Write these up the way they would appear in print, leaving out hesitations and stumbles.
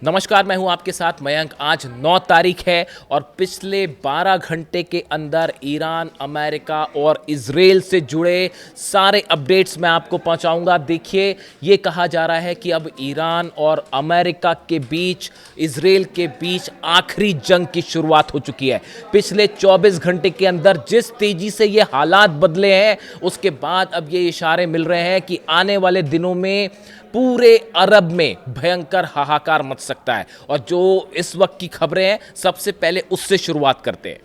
नमस्कार, मैं हूं आपके साथ मयंक। आज 9 तारीख है और पिछले 12 घंटे के अंदर ईरान, अमेरिका और इजराइल से जुड़े सारे अपडेट्स मैं आपको पहुंचाऊंगा। देखिए, ये कहा जा रहा है कि अब ईरान और अमेरिका के बीच, इजराइल के बीच आखिरी जंग की शुरुआत हो चुकी है। पिछले 24 घंटे के अंदर जिस तेजी से ये हालात बदले हैं, उसके बाद अब ये इशारे मिल रहे हैं कि आने वाले दिनों में पूरे अरब में भयंकर हाहाकार मच सकता है। और जो इस वक्त की खबरें हैं, सबसे पहले उससे शुरुआत करते हैं।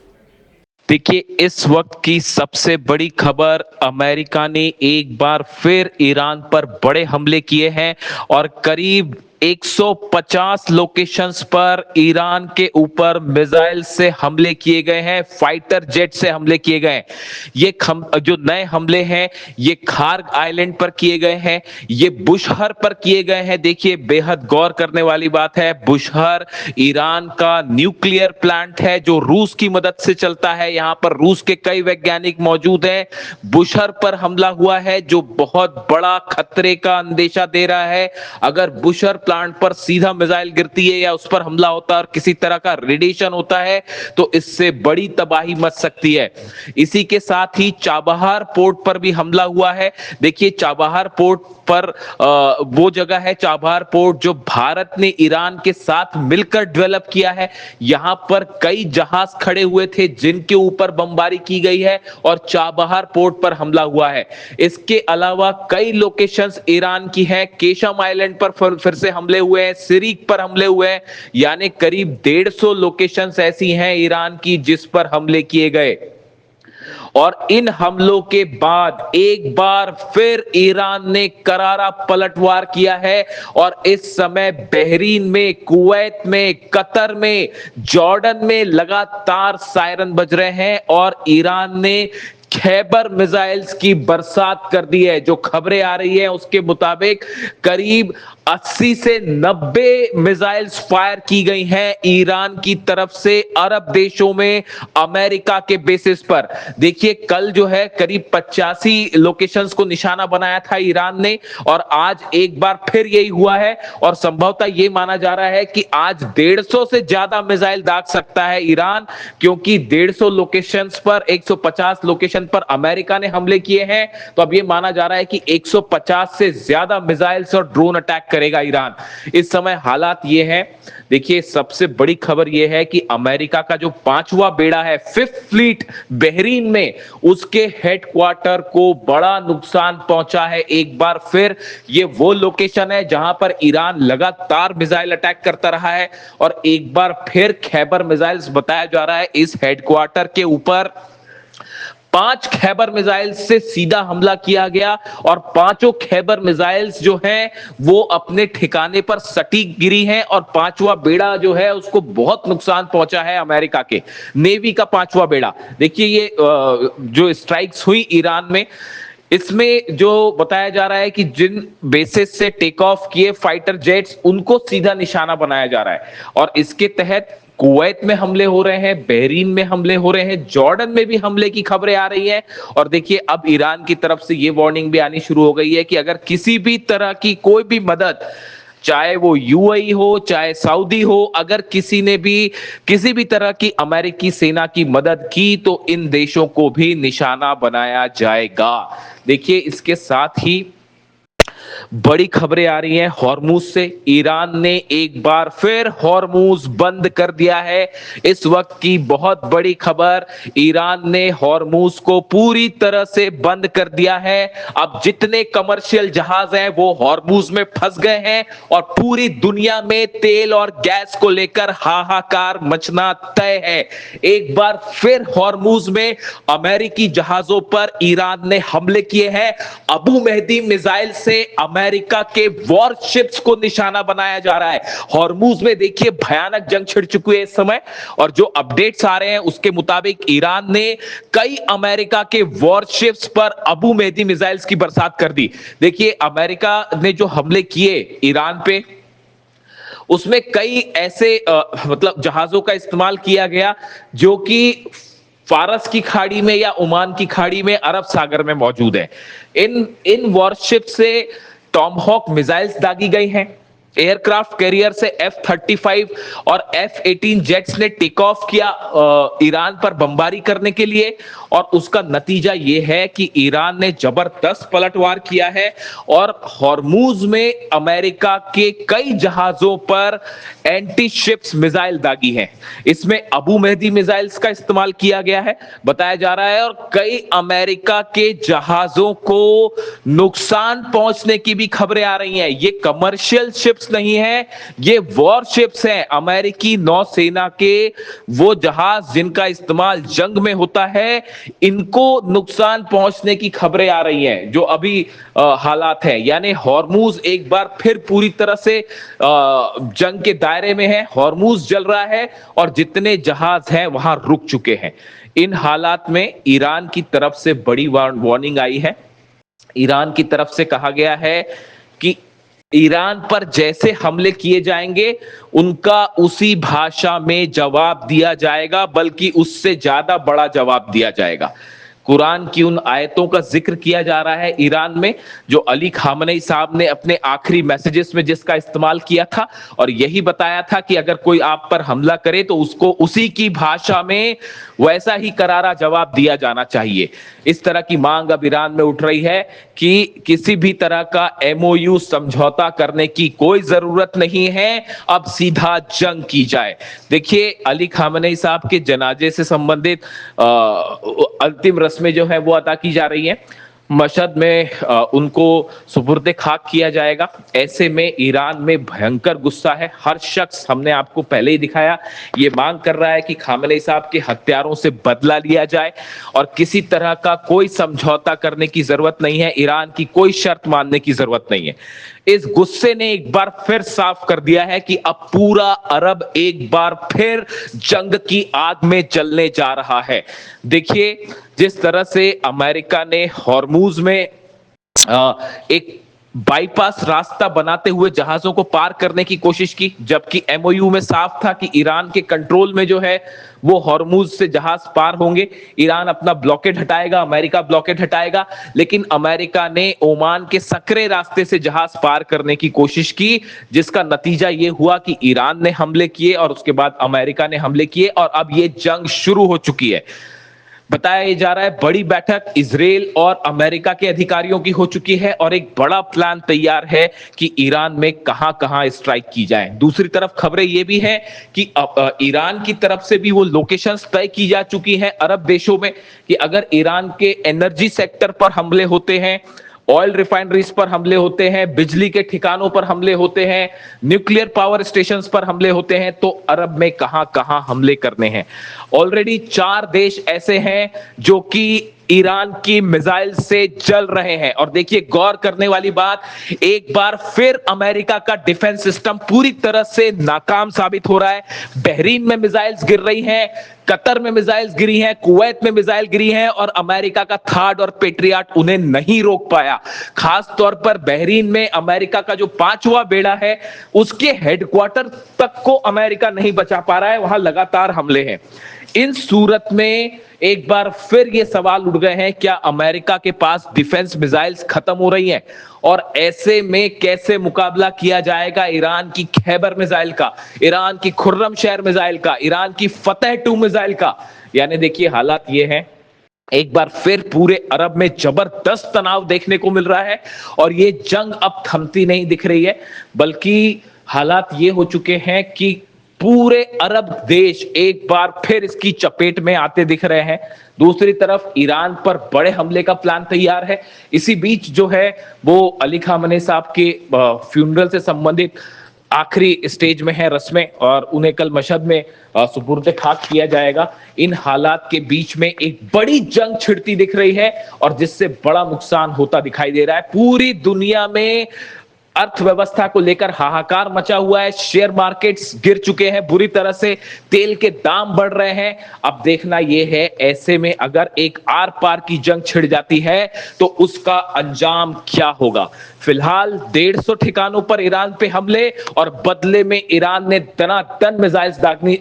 देखिए, इस वक्त की सबसे बड़ी खबर, अमेरिका ने एक बार फिर ईरान पर बड़े हमले किए हैं और करीब 150 लोकेशंस पर ईरान के ऊपर मिसाइल से हमले किए गए हैं, फाइटर जेट से हमले किए गए हैं। ये जो नए हमले हैं, ये खार्ग आइलैंड पर किए गए हैं, ये बुशहर पर किए गए हैं। देखिए, बेहद गौर करने वाली बात है, बुशहर ईरान का न्यूक्लियर प्लांट है जो रूस की मदद से चलता है। यहां पर रूस के कई वैज्ञानिक मौजूद हैं। बुशहर पर हमला हुआ है जो बहुत बड़ा खतरे का अंदेशा दे रहा है। अगर बुशहर प्लांट पर सीधा मिसाइल गिरती है या उस पर हमला होता है और किसी तरह का रेडिएशन होता है तो इससे बड़ी तबाही मच सकती है। इसी के साथ ही चाबहार पोर्ट पर भी हमला हुआ है। देखिए, चाबहार पोर्ट पर वो जगह है, चाबहार पोर्ट, जो भारत ने ईरान के साथ मिलकर डेवलप किया है। यहां पर कई जहाज खड़े हुए थे जिनके ऊपर बमबारी की गई है और चाबहार पोर्ट पर हमला हुआ है। इसके अलावा कई लोकेशंस ईरान की हैं। केशम आइलैंड पर फिर से हमले हुए हैं, सिरिक पर हमले हुए हैं, यानी करीब 150 लोकेशंस ऐसी हैं ईरान की जिस पर हमले किए गए। और इन हमलों के बाद एक बार फिर ईरान ने करारा पलटवार किया है और इस समय बहरीन में, कुवैत में, कतर में, जॉर्डन में लगातार सायरन बज रहे हैं और ईरान ने खैबर मिसाइल्स की बरसात कर दी है। जो खबरें आ रही हैं उसके मुताबिक करीब 80 से 90 मिसाइल्स फायर की गई हैं ईरान की तरफ से अरब देशों में, अमेरिका के बेसिस पर। देखिए, कल जो है करीब 85 लोकेशंस को निशाना बनाया था ईरान ने और आज एक बार फिर यही हुआ है और संभवतः यह माना जा रहा है कि आज 150 से ज्यादा मिसाइल दाग सकता है ईरान, क्योंकि 150 लोकेशंस पर 150 लोकेशन पर अमेरिका ने हमले किए हैं। तो अब यह माना जा रहा है कि 150 से ज्यादा मिसाइल्स और ड्रोन अटैक करेगा ईरान। इस समय हालात ये हैं। देखिए, सबसे बड़ी खबर यह है कि अमेरिका का जो 5वां बेड़ा है, 5th फ्लीट, बहरीन में, उसके हेडक्वार्टर को बड़ा नुकसान पहुंचा है। एक बार फिर ये वो लोकेशन है जहां पर ईरान लगातार मिसाइल अटैक करता रहा है और एक बार फिर खैबर मिसाइल्स बताया जा रहा है इस हेडक्वार्टर के ऊपर 5 खैबर मिसाइल्स से सीधा हमला किया गया और पांचों खैबर मिसाइल्स जो हैं वो अपने ठिकाने पर सटीक गिरी हैं और 5वां बेड़ा जो है उसको बहुत नुकसान पहुंचा है अमेरिका के नेवी का 5वां बेड़ा। देखिए, ये जो स्ट्राइक्स हुई ईरान में, इसमें जो बताया जा रहा है कि जिन बेसिस से टेक ऑफ किए फाइटर जेट्स, उनको सीधा निशाना बनाया जा रहा है और इसके तहत कुवैत में हमले हो रहे हैं, बहरीन में हमले हो रहे हैं, जॉर्डन में भी हमले की खबरें आ रही हैं। और देखिए, अब ईरान की तरफ से यह वार्निंग भी आनी शुरू हो गई है कि अगर किसी भी तरह की कोई भी मदद, चाहे वो यूएई हो, चाहे सऊदी हो, अगर किसी ने भी किसी भी तरह की अमेरिकी सेना की मदद की तो इन देशों को भी निशाना बनाया जाएगा। देखिए, इसके साथ ही बड़ी खबरें आ रही हैं हॉर्मुज से। ईरान ने एक बार फिर हॉर्मुज बंद कर दिया है। इस वक्त की बहुत बड़ी खबर, ईरान ने हॉर्मुज को पूरी तरह से बंद कर दिया है। अब जितने कमर्शियल जहाज हैं वो हॉर्मुज में फंस गए हैं और पूरी दुनिया में तेल और गैस को लेकर हाहाकार मचना तय है। एक बार फिर हॉर्मुज में अमेरिकी जहाजों पर ईरान ने हमले किए हैं। अबू मेहदी मिसाइल से अमेरिका के वॉरशिप्स को निशाना बनाया जा रहा है। हॉर्मुज में देखिए भयानक जंग छिड़ चुकी है इस समय और जो अपडेट्स आ रहे हैं उसके मुताबिक ईरान ने कई अमेरिका के वॉरशिप्स पर अबू मेहदी मिसाइल्स की बरसात कर दी। देखिए, अमेरिका ने जो हमले किए ईरान पे, उसमें कई ऐसे मतलब जहाजों का इस्तेमाल किया गया जो कि फारस की खाड़ी में या ओमान की खाड़ी में, अरब सागर में मौजूद है। इन वॉरशिप से टॉमहॉक मिसाइल्स दागी गई हैं। एयरक्राफ्ट कैरियर से F-35 और F-18 जेट्स ने टेक ऑफ किया ईरान पर बमबारी करने के लिए, और उसका नतीजा यह है कि ईरान ने जबरदस्त पलटवार किया है और हॉर्मूज में अमेरिका के कई जहाजों पर एंटी शिप्स मिसाइल दागी हैं। इसमें अबू मेहदी मिसाइल्स का इस्तेमाल किया गया है बताया जा रहा है, और कई अमेरिका के जहाजों को नुकसान पहुंचने की भी खबरें आ रही हैं। ये कमर्शियल शिप्स नहीं है, ये वॉरशिप्स हैं, अमेरिकी नौसेना के वो जहाज जिनका इस्तेमाल जंग में होता है, इनको नुकसान पहुंचने की खबरें आ रही हैं जो अभी हालात हैं। यानी हॉर्मूज एक बार फिर पूरी तरह से जंग के दायरे में है, हॉर्मूज जल रहा है और जितने जहाज हैं वहां रुक चुके हैं। इन हालात में ईरान की तरफ से बड़ी वार्निंग आई है। ईरान की तरफ से कहा गया है कि ईरान पर जैसे हमले किए जाएंगे उनका उसी भाषा में जवाब दिया जाएगा, बल्कि उससे ज्यादा बड़ा जवाब दिया जाएगा। कुरान की उन आयतों का जिक्र किया जा रहा है ईरान में जो अली खामनेई साहब ने अपने आखिरी मैसेजेस में जिसका इस्तेमाल किया था, और यही बताया था कि अगर कोई आप पर हमला करे तो उसको उसी की भाषा में वैसा ही करारा जवाब दिया जाना चाहिए। इस तरह की मांग अब ईरान में उठ रही है कि किसी भी तरह का MOU समझौता करने की कोई जरूरत नहीं है, अब सीधा जंग की जाए। देखिए, अली खामनेई साहब के जनाजे से संबंधित अंतिम रस्में जो है वो अदा की जा रही हैं। मशहद में उनको सुपुर्दे खाक किया जाएगा। ऐसे में ईरान में भयंकर गुस्सा है। हर शख्स, हमने आपको पहले ही दिखाया, ये मांग कर रहा है कि खामेनेई साहब के हत्यारों से बदला लिया जाए और किसी तरह का कोई समझौता करने की जरूरत नहीं है, ईरान की कोई शर्त मानने की जरूरत नहीं है। इस गुस्से ने एक बार फिर साफ कर दिया है कि अब पूरा अरब एक बार फिर जंग की आग में जलने जा रहा है। देखिए, जिस तरह से अमेरिका ने हॉर्मूज में एक बाईपास रास्ता बनाते हुए जहाजों को पार करने की कोशिश की, जबकि MOU में साफ था कि ईरान के कंट्रोल में जो है वो हॉर्मूज से जहाज पार होंगे, ईरान अपना ब्लॉकेड हटाएगा, अमेरिका ब्लॉकेड हटाएगा। लेकिन अमेरिका ने ओमान के सकरे रास्ते से जहाज पार करने की कोशिश की, जिसका नतीजा ये हुआ कि ईरान ने हमले किए और उसके बाद अमेरिका ने हमले किए और अब ये जंग शुरू हो चुकी है। बताया जा रहा है बड़ी बैठक इजराइल और अमेरिका के अधिकारियों की हो चुकी है और एक बड़ा प्लान तैयार है कि ईरान में कहां कहां स्ट्राइक की जाए। दूसरी तरफ खबरें ये भी हैं कि ईरान की तरफ से भी वो लोकेशंस तय की जा चुकी हैं अरब देशों में कि अगर ईरान के एनर्जी सेक्टर पर हमले होते हैं, ऑयल रिफाइनरीज पर हमले होते हैं, बिजली के ठिकानों पर हमले होते हैं, न्यूक्लियर पावर स्टेशंस पर हमले होते हैं, तो अरब में कहां कहां हमले करने हैं। ऑलरेडी 4 देश ऐसे हैं जो कि ईरान की मिसाइल से जल रहे हैं। और देखिए, गौर करने वाली बात, एक बार फिर अमेरिका का डिफेंस सिस्टम पूरी तरह से नाकाम साबित हो रहा है। बहरीन में मिसाइल्स गिर रही हैं, कतर में मिसाइल्स गिरी हैं, कुवैत में मिसाइल गिरी हैं और अमेरिका का थार्ड और पेट्रियट उन्हें नहीं रोक पाया। खास तौर पर बहरीन में अमेरिका का जो 5वां बेड़ा है उसके हेडक्वार्टर तक को अमेरिका नहीं बचा पा रहा है, वहां लगातार हमले हैं। इन सूरत में एक बार फिर ये सवाल उठ गए हैं, क्या अमेरिका के पास डिफेंस मिसाइल्स खत्म हो रही हैं? और ऐसे में कैसे मुकाबला किया जाएगा ईरान की खैबर मिसाइल का, ईरान की खुर्रम शहर मिसाइल का, ईरान की फतेह 2 मिसाइल का? यानी देखिए, हालात ये हैं, एक बार फिर पूरे अरब में जबरदस्त तनाव देखने को मिल रहा है और ये जंग अब थमती नहीं दिख रही है, बल्कि हालात ये हो चुके हैं कि पूरे अरब देश एक बार फिर इसकी चपेट में आते दिख रहे हैं। दूसरी तरफ ईरान पर बड़े हमले का प्लान तैयार है। इसी बीच जो है वो अली खामेनेई साहब के फ्यूनरल से संबंधित आखिरी स्टेज में है रस्में और उन्हें कल मशहद में सुपुर्द खाक किया जाएगा। इन हालात के बीच में एक बड़ी जंग छिड़ती दिख रही है और जिससे बड़ा नुकसान होता दिखाई दे रहा है। पूरी दुनिया में अर्थव्यवस्था को लेकर हाहाकार मचा हुआ है, शेयर मार्केट्स गिर चुके हैं बुरी तरह से, तेल के दाम बढ़ रहे हैं। अब देखना यह है, ऐसे में अगर एक आर पार की जंग छिड़ जाती है तो उसका अंजाम क्या होगा। फिलहाल 150 ठिकानों पर ईरान पे हमले और बदले में ईरान ने दनादन मिसाइल्स दागनी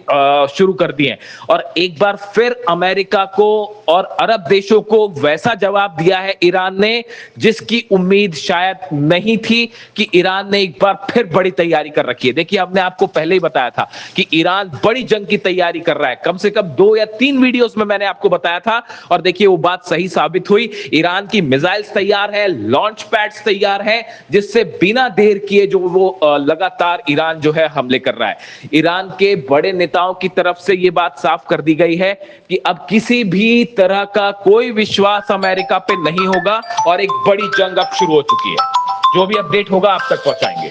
शुरू कर दिए और एक बार फिर अमेरिका को और अरब देशों को वैसा जवाब दिया है ईरान ने जिसकी उम्मीद शायद नहीं थी कि कि ईरान ने एक बार फिर बड़ी तैयारी कर रखी है। देखिए, हमने आपको पहले ही बताया था कि ईरान बड़ी जंग की तैयारी कर रहा है। कम से कम 2 या 3 वीडियोस में मैंने आपको बताया था और देखिए वो बात सही साबित हुई। ईरान की मिसाइल्स तैयार है, लॉन्च पैड्स तैयार है, जिससे बिना देर किए जो वो लगातार ईरान जो है हमले कर रहा है। ईरान के बड़े नेताओं की तरफ से ये बात साफ कर दी गई है कि अब किसी भी तरह का कोई विश्वास अमेरिका पे नहीं होगा और एक बड़ी जंग अब शुरू हो चुकी है। जो भी अपडेट होगा आप तक पहुंचाएंगे।